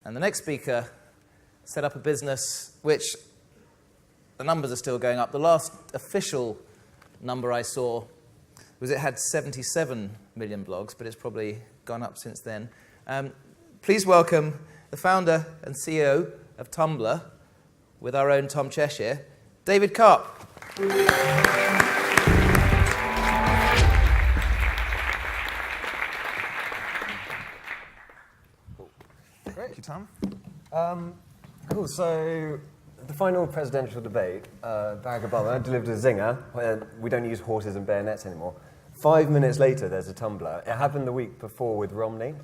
And the next speaker set up a business which the numbers are still going up. The last official number I saw was it had 77 million blogs, but it's probably gone up since then. Please welcome the founder and CEO of Tumblr, with our own Tom Cheshire, David Karp. Great. Thank you, Tom. Cool. So, the final presidential debate, Barack Obama delivered a zinger. We don't use horses and bayonets anymore. 5 minutes later, there's a Tumblr. It happened the week before with Romney,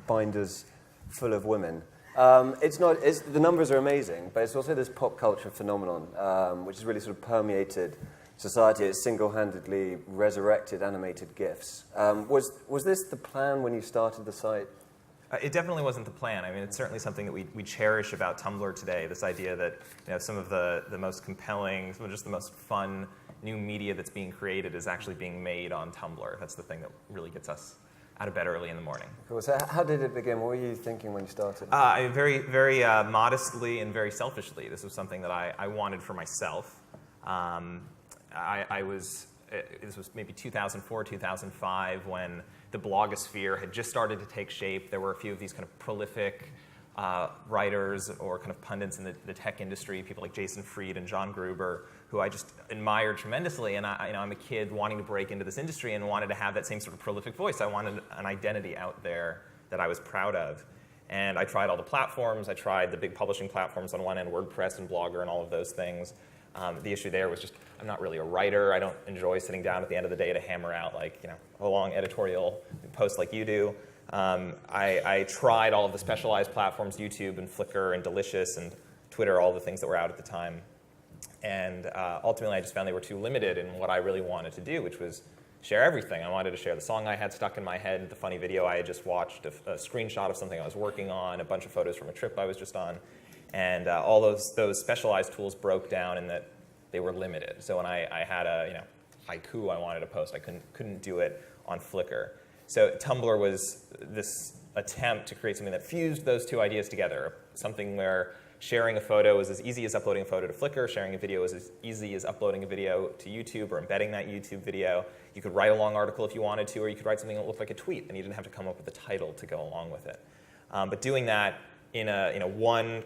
binders full of women. The numbers are amazing, but it's also this pop culture phenomenon, which has really sort of permeated society. It's single-handedly resurrected animated GIFs. Was this the plan when you started the site? It definitely wasn't the plan. I mean, it's certainly something that we cherish about Tumblr today, this idea that some of the most compelling, some of just the most fun new media that's being created is actually being made on Tumblr. That's the thing that really gets us out of bed early in the morning. Cool. So how did it begin? What were you thinking when you started? Very, very modestly and very selfishly. This was something that I wanted for myself. This was maybe 2004, 2005, when the blogosphere had just started to take shape. There were a few of these kind of prolific writers or kind of pundits in the tech industry, people like Jason Fried and John Gruber, who I just admired tremendously. And I'm a kid wanting to break into this industry and wanted to have that same sort of prolific voice. I wanted an identity out there that I was proud of. And I tried all the platforms. I tried the big publishing platforms on one end, WordPress and Blogger and all of those things. The issue there was just, I'm not really a writer. I don't enjoy sitting down at the end of the day to hammer out a long editorial post like you do. I tried all of the specialized platforms, YouTube and Flickr and Delicious and Twitter, all the things that were out at the time. And ultimately, I just found they were too limited in what I really wanted to do, which was share everything. I wanted to share the song I had stuck in my head, the funny video I had just watched, a screenshot of something I was working on, a bunch of photos from a trip I was just on. And all those specialized tools broke down in that they were limited. So when I had a haiku I wanted to post, I couldn't do it on Flickr. So Tumblr was this attempt to create something that fused those two ideas together, something where sharing a photo was as easy as uploading a photo to Flickr, sharing a video was as easy as uploading a video to YouTube or embedding that YouTube video. You could write a long article if you wanted to, or you could write something that looked like a tweet, and you didn't have to come up with a title to go along with it. But doing that in one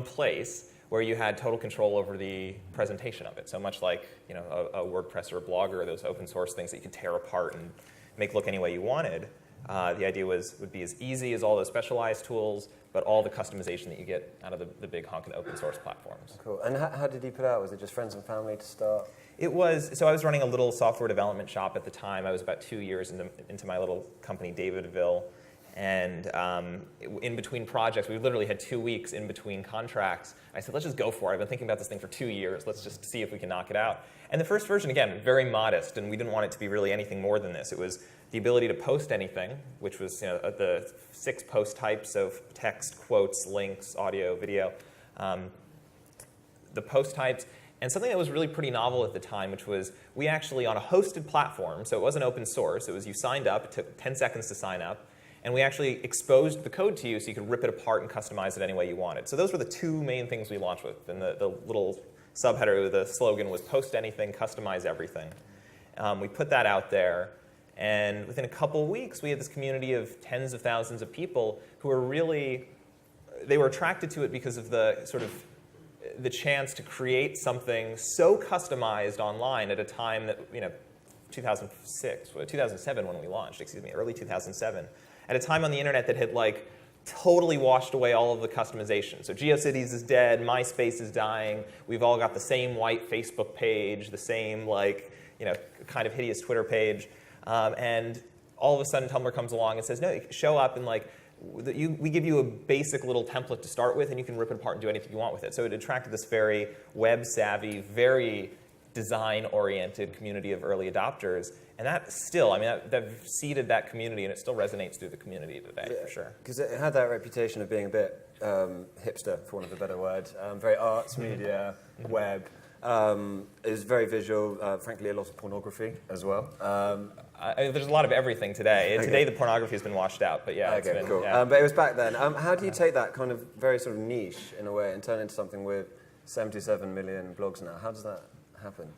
place where you had total control over the presentation of it. So much like a WordPress or a Blogger, or those open source things that you could tear apart and make look any way you wanted. The idea would be as easy as all those specialized tools, but all the customization that you get out of the big honking open source platforms. Cool. And how did you put it out? Was it just friends and family to start? It was. So I was running a little software development shop at the time. I was about 2 years into my little company, Davidville. And in between projects, we literally had 2 weeks in between contracts. I said, let's just go for it. I've been thinking about this thing for 2 years. Let's just see if we can knock it out. And the first version, again, very modest, and we didn't want it to be really anything more than this. It was the ability to post anything, which was the 6 post types of text, quotes, links, audio, video. The post types, and something that was really pretty novel at the time, which was we actually, on a hosted platform, so it wasn't open source, it was you signed up, it took 10 seconds to sign up, and we actually exposed the code to you so you could rip it apart and customize it any way you wanted. So those were the 2 main things we launched with. And the little subheader, the slogan was post anything, customize everything. We put that out there, and within a couple of weeks, we had this community of tens of thousands of people who were they were attracted to it because of the chance to create something so customized online at a time that, 2007 when we launched, early 2007. At a time on the internet that had totally washed away all of the customization. So GeoCities is dead, MySpace is dying, we've all got the same white Facebook page, the same kind of hideous Twitter page, and all of a sudden Tumblr comes along and says, no, show up and we give you a basic little template to start with, and you can rip it apart and do anything you want with it. So it attracted this very web-savvy, very design-oriented community of early adopters. And that still, that seeded that community, and it still resonates through the community today, for sure. Because it had that reputation of being a bit hipster, for want of a better word. Very arts, media, web. It was very visual, frankly, a lot of pornography as well. There's a lot of everything today. Okay. Today the pornography has been washed out, but yeah. It's Okay, been, cool. yeah. But it was back then. How do you take that kind of very sort of niche, in a way, and turn it into something with 77 million blogs now? How does that happen?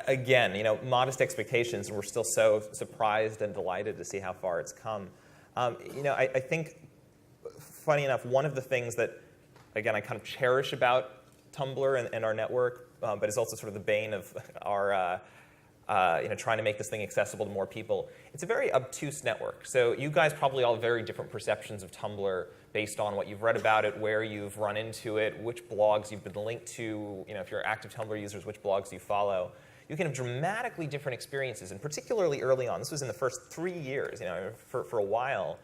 Again, modest expectations, and we're still so surprised and delighted to see how far it's come. I think, funny enough, one of the things that, again, I kind of cherish about Tumblr and our network, but is also sort of the bane of our trying to make this thing accessible to more people. It's a very obtuse network. So you guys probably all have very different perceptions of Tumblr based on what you've read about it, where you've run into it, which blogs you've been linked to, if you're active Tumblr users, which blogs you follow. You can have dramatically different experiences, and particularly early on, this was in the first 3 years, for a while,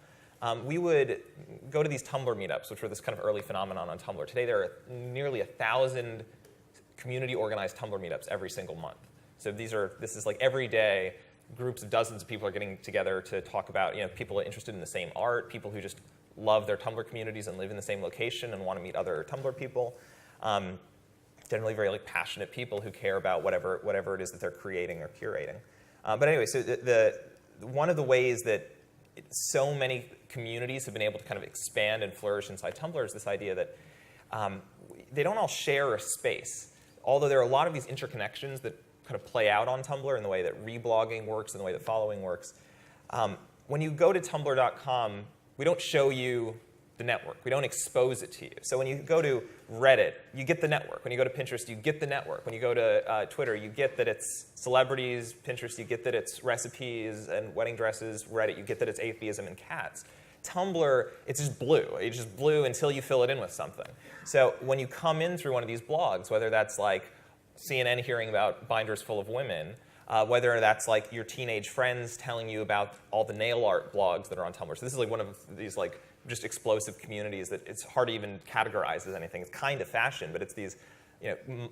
we would go to these Tumblr meetups, which were this kind of early phenomenon on Tumblr. Today there are nearly 1,000 community-organized Tumblr meetups every single month. So this is like every day, groups of dozens of people are getting together to talk about, people interested in the same art, people who just love their Tumblr communities and live in the same location and want to meet other Tumblr people. Generally very passionate people who care about whatever it is that they're creating or curating. But anyway, so one of the ways that so many communities have been able to kind of expand and flourish inside Tumblr is this idea that they don't all share a space. Although there are a lot of these interconnections that kind of play out on Tumblr in the way that reblogging works and the way that following works. When you go to tumblr.com, we don't show you the network. We don't expose it to you. So when you go to Reddit, you get the network. When you go to Pinterest, you get the network. When you go to Twitter, you get that it's celebrities. Pinterest, you get that it's recipes and wedding dresses. Reddit, you get that it's atheism and cats. Tumblr, it's just blue. It's just blue until you fill it in with something. So when you come in through one of these blogs, whether that's like CNN hearing about binders full of women, whether that's like your teenage friends telling you about all the nail art blogs that are on Tumblr. So this is like one of these just explosive communities that it's hard to even categorize as anything. It's kind of fashion, but it's these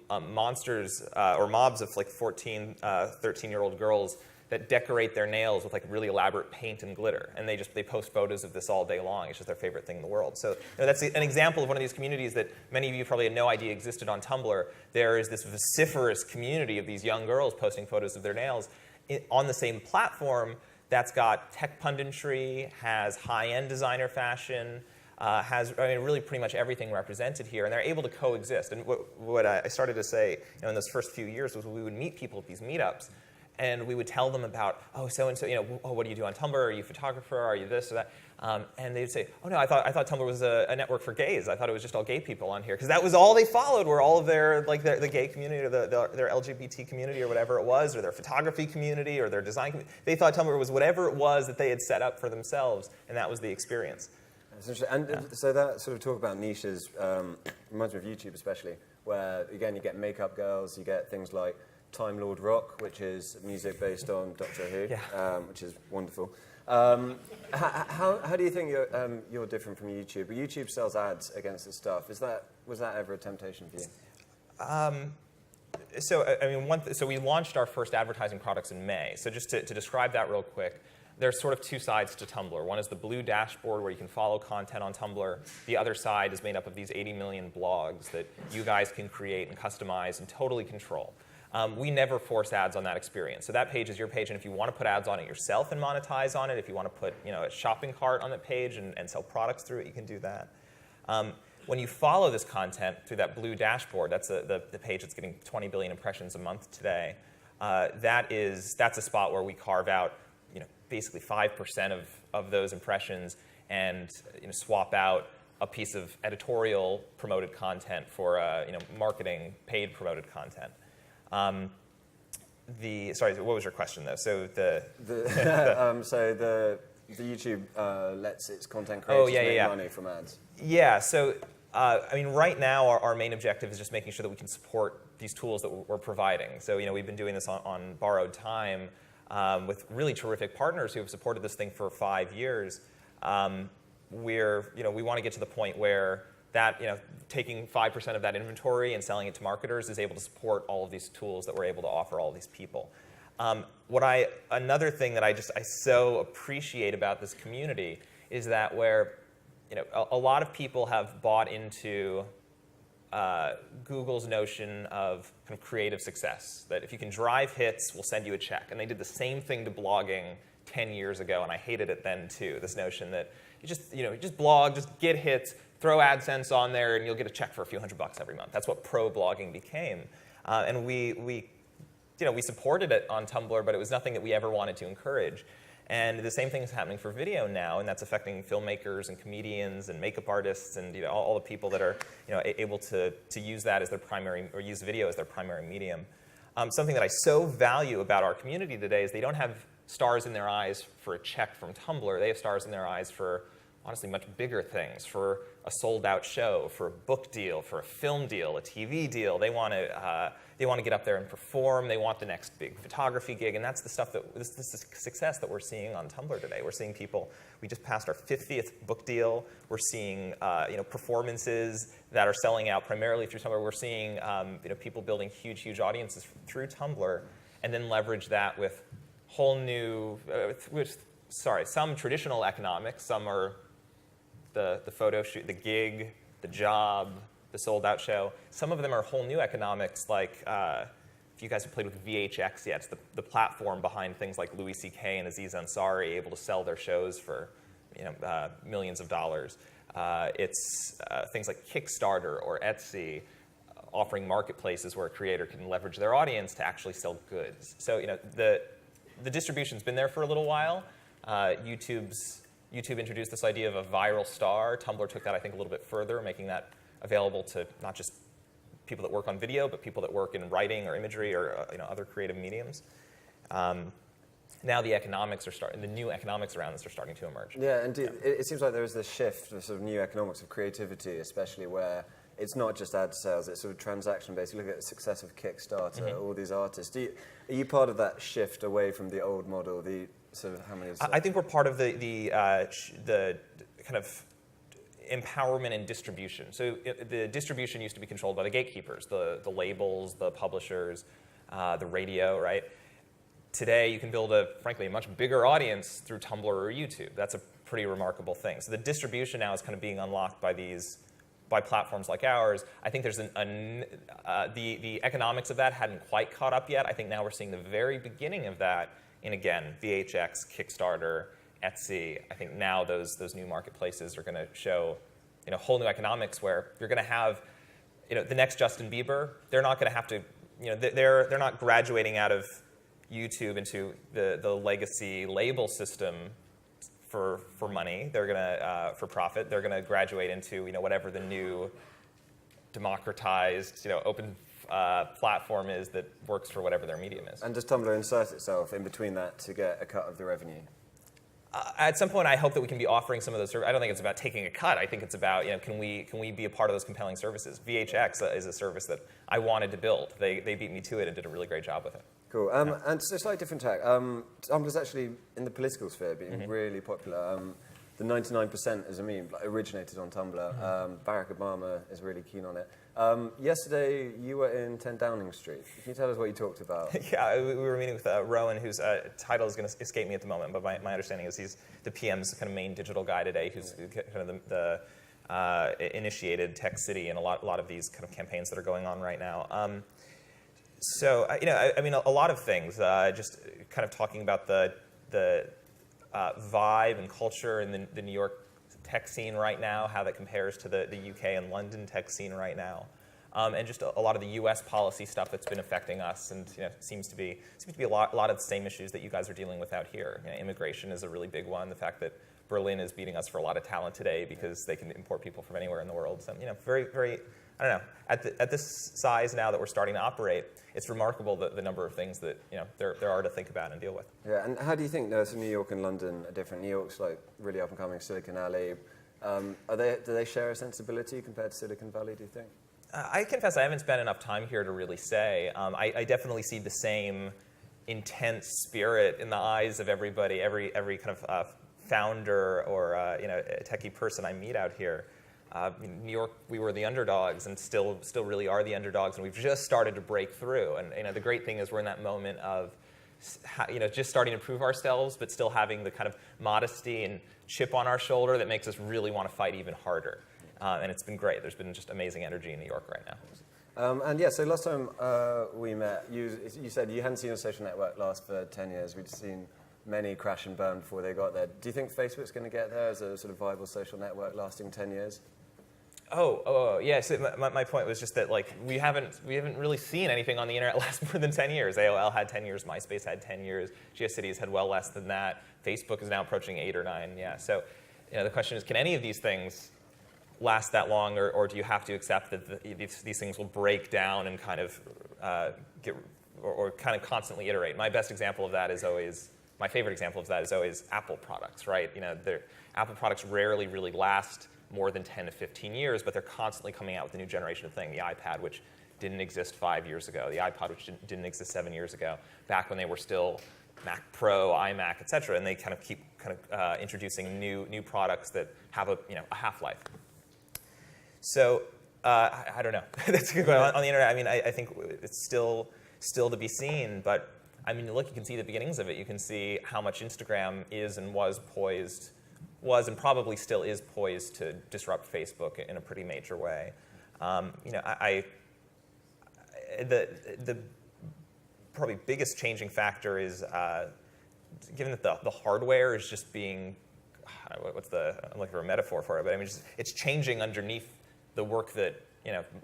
monsters or mobs of 14, 13-year-old girls that decorate their nails with really elaborate paint and glitter, and they post photos of this all day long. It's just their favorite thing in the world. So that's an example of one of these communities that many of you probably had no idea existed on Tumblr. There is this vociferous community of ththese young girls posting photos of their nails on the same platform that's got tech punditry, has high-end designer fashion, has really pretty much everything represented here, and they're able to coexist. And what I started to say in those first few years was we would meet people at these meetups, and we would tell them about, so-and-so, what do you do on Tumblr? Are you a photographer? Are you this or that? And they'd say, oh, no, I thought Tumblr was a network for gays. I thought it was just all gay people on here. Because that was all they followed, were all of their, the gay community or their LGBT community or whatever it was, or their photography community or their design community. They thought Tumblr was whatever it was that they had set up for themselves, and that was the experience. And so that sort of talk about niches reminds me of YouTube especially, where, again, you get makeup girls, you get things like Time Lord Rock, which is music based on Doctor Who, which is wonderful. How do you think you're different from YouTube? YouTube sells ads against this stuff. Was that ever a temptation for you? So we launched our first advertising products in May. So just to describe that real quick, there's sort of two sides to Tumblr. One is the blue dashboard where you can follow content on Tumblr. The other side is made up of these 80 million blogs that you guys can create and customize and totally control. We never force ads on that experience. So that page is your page, and if you want to put ads on it yourself and monetize on it, if you want to put a shopping cart on that page and sell products through it, you can do that. When you follow this content through that blue dashboard, that's the page that's getting 20 billion impressions a month today. That's a spot where we carve out basically 5% of those impressions and swap out a piece of editorial promoted content for marketing paid promoted content. Sorry, what was your question though? So the YouTube lets its content creators make money from ads. Yeah. So right now our main objective is just making sure that we can support these tools that we're providing. So we've been doing this on borrowed time with really terrific partners who have supported this thing for 5 years. We want to get to the point where that, taking 5% of that inventory and selling it to marketers is able to support all of these tools that we're able to offer all these people. Another thing that I so appreciate about this community is that where, a lot of people have bought into Google's notion of kind of creative success, that if you can drive hits, we'll send you a check. And they did the same thing to blogging 10 years ago, and I hated it then too, this notion that you just blog, just get hits, throw AdSense on there, and you'll get a check for a few $100 every month. That's what pro-blogging became. And we supported it on Tumblr, but it was nothing that we ever wanted to encourage. And the same thing is happening for video now, and that's affecting filmmakers and comedians and makeup artists and all the people that are able to use that as their primary, or use video as their primary medium. Something that I so value about our community today is they don't have stars in their eyes for a check from Tumblr. They have stars in their eyes for, honestly, much bigger things, for a sold-out show, for a book deal, for a film deal, a TV deal. They want to get up there and perform. They want the next big photography gig, and that's the stuff that this is success that we're seeing on Tumblr today. We're seeing people. We just passed our 50th book deal. We're seeing performances that are selling out primarily through Tumblr. We're seeing people building huge audiences through Tumblr, and then leverage that with whole new, some traditional economics. Some are the photo shoot, the gig, the job, the sold-out show. Some of them are whole new economics, like if you guys have played with VHX yet, it's the platform behind things like Louis C.K. and Aziz Ansari able to sell their shows for millions of dollars. It's things like Kickstarter or Etsy, offering marketplaces where a creator can leverage their audience to actually sell goods. So the distribution's been there for a little while. YouTube introduced this idea of a viral star. Tumblr took that, I think, a little bit further, making that available to not just people that work on video, but people that work in writing or imagery or other creative mediums. Now the economics are starting. The new economics around this are starting to emerge. Yeah, and it seems like there is this shift, this sort of new economics of creativity, especially where it's not just ad sales, it's sort of transaction-based. You look at the success of Kickstarter, all these artists. Are you part of that shift away from the old model, the sort of how many? I think we're part of the kind of empowerment and distribution. So the distribution used to be controlled by the gatekeepers, the labels, the publishers, the radio, right? Today, you can build frankly, a much bigger audience through Tumblr or YouTube. That's a pretty remarkable thing. So the distribution now is kind of being unlocked by platforms like ours. I think there's the economics of that hadn't quite caught up yet. I think now we're seeing the very beginning of that in, again, VHX, Kickstarter, Etsy. I think now those new marketplaces are going to show whole new economics where you're going to have the next Justin Bieber. They're not going to have to they're not graduating out of YouTube into the legacy label system for money. They're gonna for profit. They're gonna graduate into whatever the new democratized open platform is that works for whatever their medium is. And does Tumblr insert itself in between that to get a cut of the revenue? At some point, I hope that we can be offering some of those services. I don't think it's about taking a cut. I think it's about can we be a part of those compelling services. VHX is a service that I wanted to build. They beat me to it and did a really great job with it. Cool. And so slightly different tack. Tumblr's actually in the political sphere being really popular. The 99% as a meme originated on Tumblr. Barack Obama is really keen on it. Yesterday, you were in 10 Downing Street. Can you tell us what you talked about? Yeah, we were meeting with Rowan, whose title is going to escape me at the moment, but my understanding is he's the PM's kind of main digital guy today, who's kind of the initiated Tech City and a lot of these kind of campaigns that are going on right now. So, I mean, a lot of things. Just kind of talking about the vibe and culture in the New York tech scene right now, how that compares to the UK and London tech scene right now, and just a lot of the US policy stuff that's been affecting us, and seems to be a lot of the same issues that you guys are dealing with out here. Immigration is a really big one. The fact that Berlin is beating us for a lot of talent today because they can import people from anywhere in the world. So, very, very. I don't know. At this size now that we're starting to operate, it's remarkable the number of things that there are to think about and deal with. Yeah, and how do you think New York and London are different? New York's like really up and coming, Silicon Alley. Do they share a sensibility compared to Silicon Valley? Do you think? I confess I haven't spent enough time here to really say. I definitely see the same intense spirit in the eyes of everybody, every kind of founder or techie person I meet out here. In New York, we were the underdogs, and still really are the underdogs, and we've just started to break through. And the great thing is we're in that moment of just starting to prove ourselves, but still having the kind of modesty and chip on our shoulder that makes us really want to fight even harder. And it's been great. There's been just amazing energy in New York right now. And yeah, so last time we met, you said you hadn't seen a social network last for 10 years. We'd seen many crash and burn before they got there. Do you think Facebook's going to get there as a sort of viable social network lasting 10 years? Yeah. So my point was just that like we haven't really seen anything on the internet last more than 10 years. AOL had 10 years, MySpace had 10 years, GeoCities had well less than that. Facebook is now approaching 8 or 9. Yeah. So the question is, can any of these things last that long, or do you have to accept that these things will break down and kind of kind of constantly iterate? My favorite example of that is always Apple products, right? Apple products rarely really last more than 10 to 15 years, but they're constantly coming out with a new generation of thing. The iPad, which didn't exist 5 years ago. The iPod, which didn't exist 7 years ago, back when they were still Mac Pro, iMac, et cetera, and they kind of keep introducing new products that have a half-life. So I don't know. That's a good one. On the internet, I mean, I think it's still to be seen, but I mean, look, you can see the beginnings of it. You can see how much Instagram is and was and probably still is poised to disrupt Facebook in a pretty major way. The probably biggest changing factor is given that the hardware is just being, I'm looking for a metaphor for it, but I mean, it's changing underneath the work that,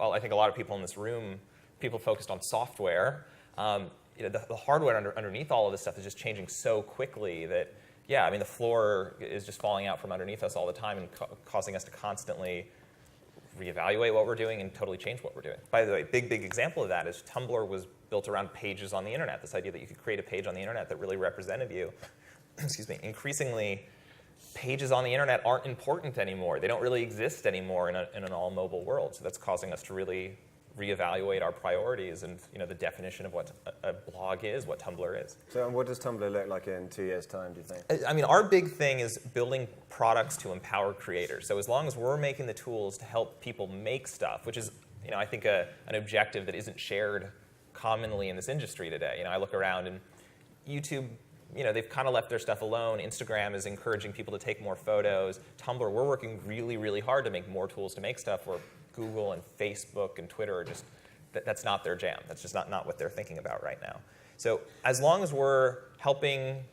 I think a lot of people in this room, people focused on software, the hardware underneath all of this stuff is just changing so quickly that, yeah, I mean, the floor is just falling out from underneath us all the time and causing us to constantly reevaluate what we're doing and totally change what we're doing. By the way, big example of that is Tumblr was built around pages on the internet, this idea that you could create a page on the internet that really represented you. Excuse me. Increasingly, pages on the internet aren't important anymore. They don't really exist anymore in an all-mobile world. So that's causing us to really reevaluate our priorities and the definition of what a blog is, what Tumblr is. So what does Tumblr look like in 2 years' time, do you think? I mean, our big thing is building products to empower creators. So as long as we're making the tools to help people make stuff, which is, I think an objective that isn't shared commonly in this industry today. I look around and YouTube, they've kind of left their stuff alone. Instagram is encouraging people to take more photos. Tumblr, we're working really, really hard to make more tools to make stuff where Google and Facebook and Twitter are just, that's not their jam. That's just not what they're thinking about right now. So as long as we're helping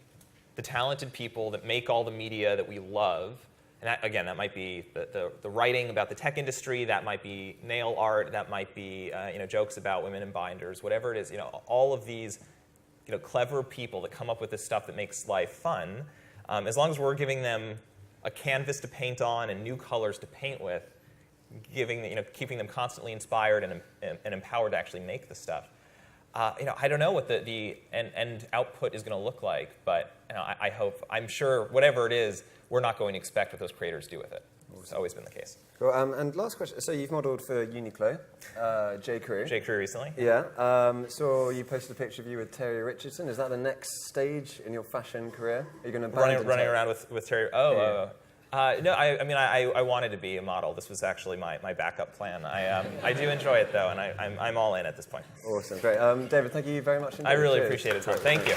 the talented people that make all the media that we love, and that might be the writing about the tech industry, that might be nail art, that might be jokes about women in binders, whatever it is, all of these clever people that come up with this stuff that makes life fun, as long as we're giving them a canvas to paint on and new colors to paint with, keeping them constantly inspired and empowered to actually make the stuff. I don't know what the end output is going to look like, but I'm sure whatever it is, we're not going to expect what those creators do with it. It's always been the case. Cool. And last question. So you've modeled for Uniqlo, J. Crew. J. Crew recently. Yeah. So you posted a picture of you with Terry Richardson. Is that the next stage in your fashion career? Are you going to running around with Terry? No, I wanted to be a model. This was actually my backup plan. I do enjoy it though, and I'm all in at this point. Awesome, great. David, thank you very much. I really appreciate it. Thank you.